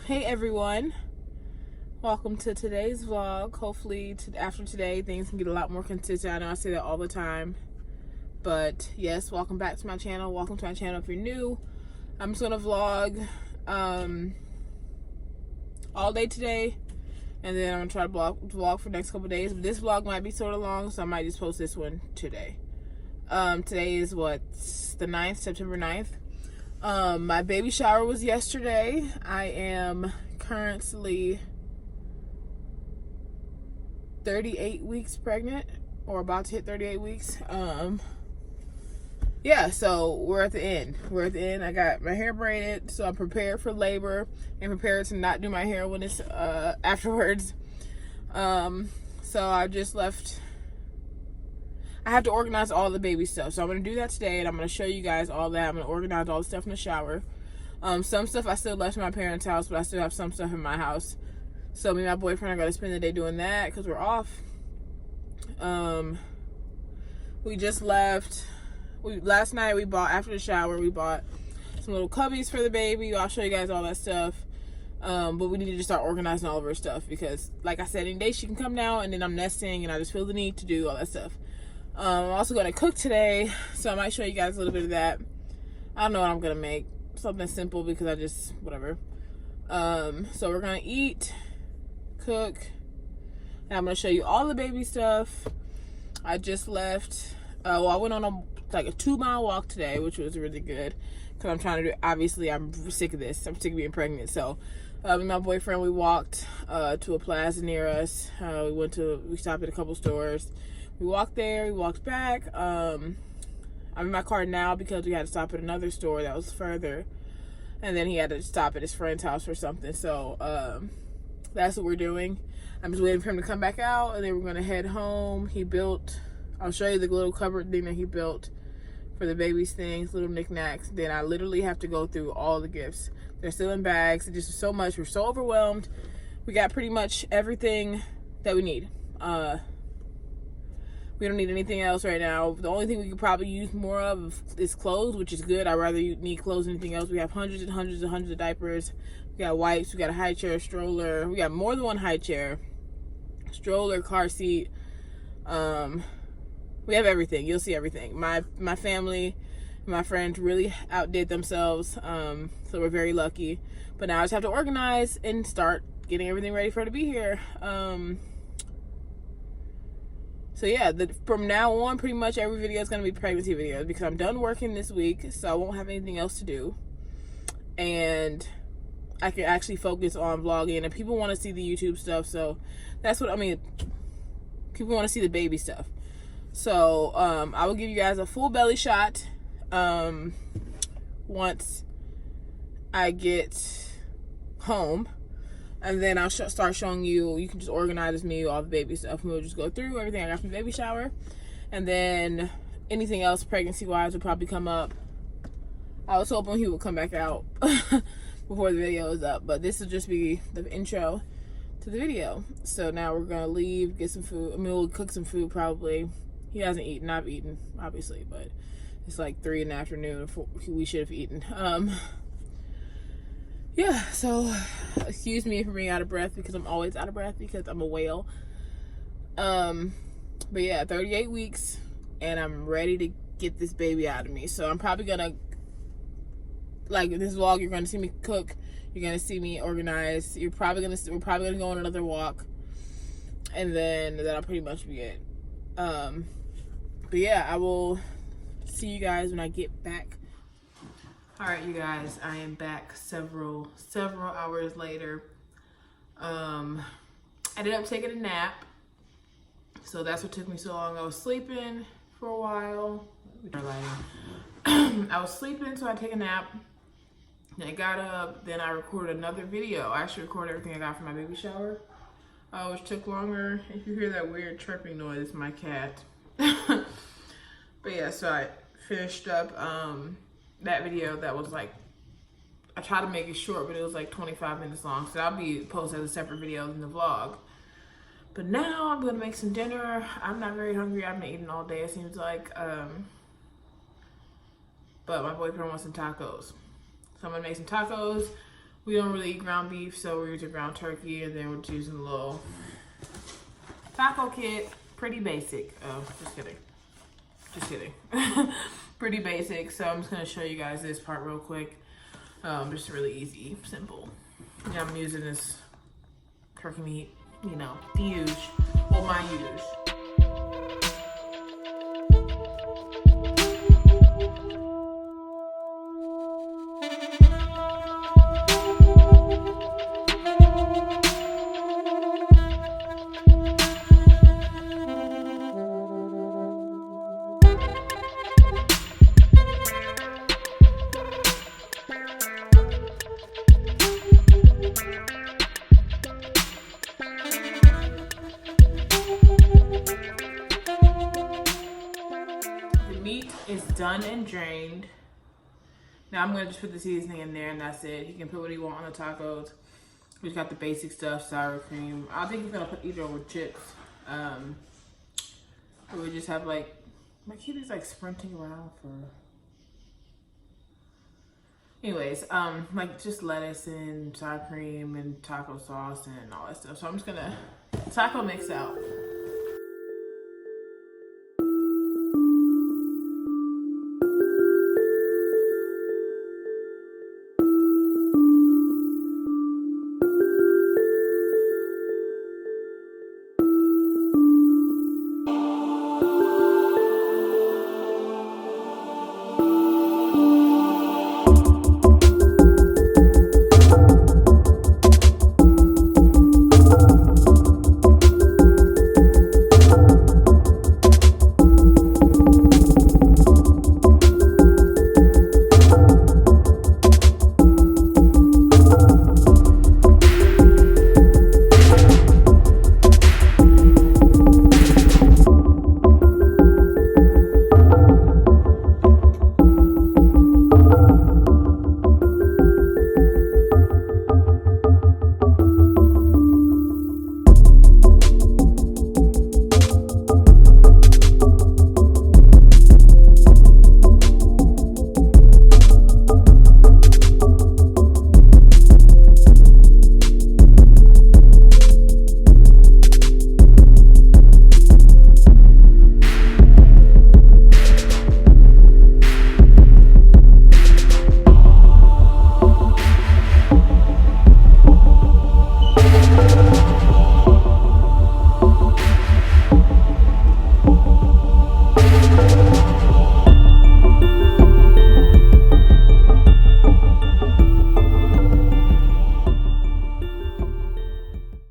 Hey everyone, welcome to today's vlog. Hopefully after today things can get a lot more consistent. I know I say that all the time, but yes, welcome back to my channel. Welcome to my channel if you're new. I'm just gonna vlog all day today, and then I'm gonna try to vlog for the next couple days. But this vlog might be sort of long, so I might just post this one today. Today is the 9th, September 9th. My baby shower was yesterday. I am currently 38 weeks pregnant, or about to hit 38 weeks. Yeah, so we're at the end. I got my hair braided, so I'm prepared for labor and prepared to not do my hair when it's afterwards. So I just left. I have to organize all the baby stuff, so I'm going to do that today, and I'm going to show you guys all that. I'm going to organize all the stuff in the shower. Some stuff I still left in my parents' house, but I still have some stuff in my house. So me and my boyfriend are going to spend the day doing that because we're off. We just left. Last night we bought, after the shower, we bought some little cubbies for the baby. I'll show you guys all that stuff. But we need to just start organizing all of her stuff because, like I said, any day she can come now, and then I'm nesting, and I just feel the need to do all that stuff. I'm also going to cook today, so I might show you guys a little bit of that. I don't know what I'm going to make. Something simple because I just, whatever. So we're going to eat, cook, and I'm going to show you all the baby stuff. I just left, well, I went on a 2-mile walk today, which was really good because I'm trying to do, obviously I'm sick of this. I'm sick of being pregnant. So me and my boyfriend, we walked to a plaza near us. We stopped at a couple stores. We walked there, we walked back. I'm in my car now because we had to stop at another store that was further. And then he had to stop at his friend's house for something. So that's what we're doing. I'm just waiting for him to come back out, and then we're going to head home. I'll show you the little cupboard thing that he built for the baby's things, little knickknacks. Then I literally have to go through all the gifts. They're still in bags. It's just so much. We're so overwhelmed. We got pretty much everything that we need. We don't need anything else right now. The only thing we could probably use more of is clothes, which is good. I'd rather you need clothes than anything else. We have hundreds and hundreds and hundreds of diapers. We got wipes. We got a high chair, stroller. We got more than one high chair, stroller, car seat. We have everything. You'll see everything. My family, my friends really outdid themselves. So we're very lucky. But now I just have to organize and start getting everything ready for her to be here. So yeah, from now on, pretty much every video is going to be pregnancy videos because I'm done working this week, so I won't have anything else to do. And I can actually focus on vlogging, and people want to see the YouTube stuff, so that's what I mean. People want to see the baby stuff. So I will give you guys a full belly shot once I get home. And then I'll start showing you. You can just organize with me all the baby stuff, and we'll just go through everything I got from the baby shower. And then anything else pregnancy-wise will probably come up. I was hoping he would come back out before the video is up, but this will just be the intro to the video. So now we're gonna leave, get some food. I mean, we'll cook some food probably. He hasn't eaten. I've eaten, obviously, but it's like 3 in the afternoon. We should have eaten. Yeah, so excuse me for being out of breath because I'm always out of breath because I'm a whale. But yeah, 38 weeks, and I'm ready to get this baby out of me. So I'm probably gonna, like in this vlog, you're gonna see me cook, you're gonna see me organize. We're probably gonna go on another walk, and then that'll pretty much be it. But yeah, I will see you guys when I get back. All right, you guys, I am back several hours later. I ended up taking a nap, so that's what took me so long. I was sleeping for a while. I was sleeping, so I take a nap. Then I got up, then I recorded another video. I actually recorded everything I got from my baby shower, which took longer. If you hear that weird chirping noise, it's my cat. But yeah, so I finished up that video that was like, I tried to make it short, but it was like 25 minutes long, so that'll be posted as a separate video in the vlog. But now I'm gonna make some dinner. I'm not very hungry. I've been eating all day, it seems like. But my boyfriend wants some tacos. So I'm gonna make some tacos We don't really eat ground beef, so we're using ground turkey, and then we're just using a little taco kit. Pretty basic. Oh, just kidding. Just kidding. Pretty basic. So I'm just gonna show you guys this part real quick. Just really easy, simple. Yeah, I'm using this turkey meat, you know, huge. Well, my huge. Meat is done and drained. Now I'm gonna just put the seasoning in there and that's it. You can put what you want on the tacos. We just got the basic stuff, sour cream. I think he's gonna put either with chips. Or we just have like, my kitty's like sprinting around for. Anyways, like just lettuce and sour cream and taco sauce and all that stuff. So I'm just gonna taco mix out.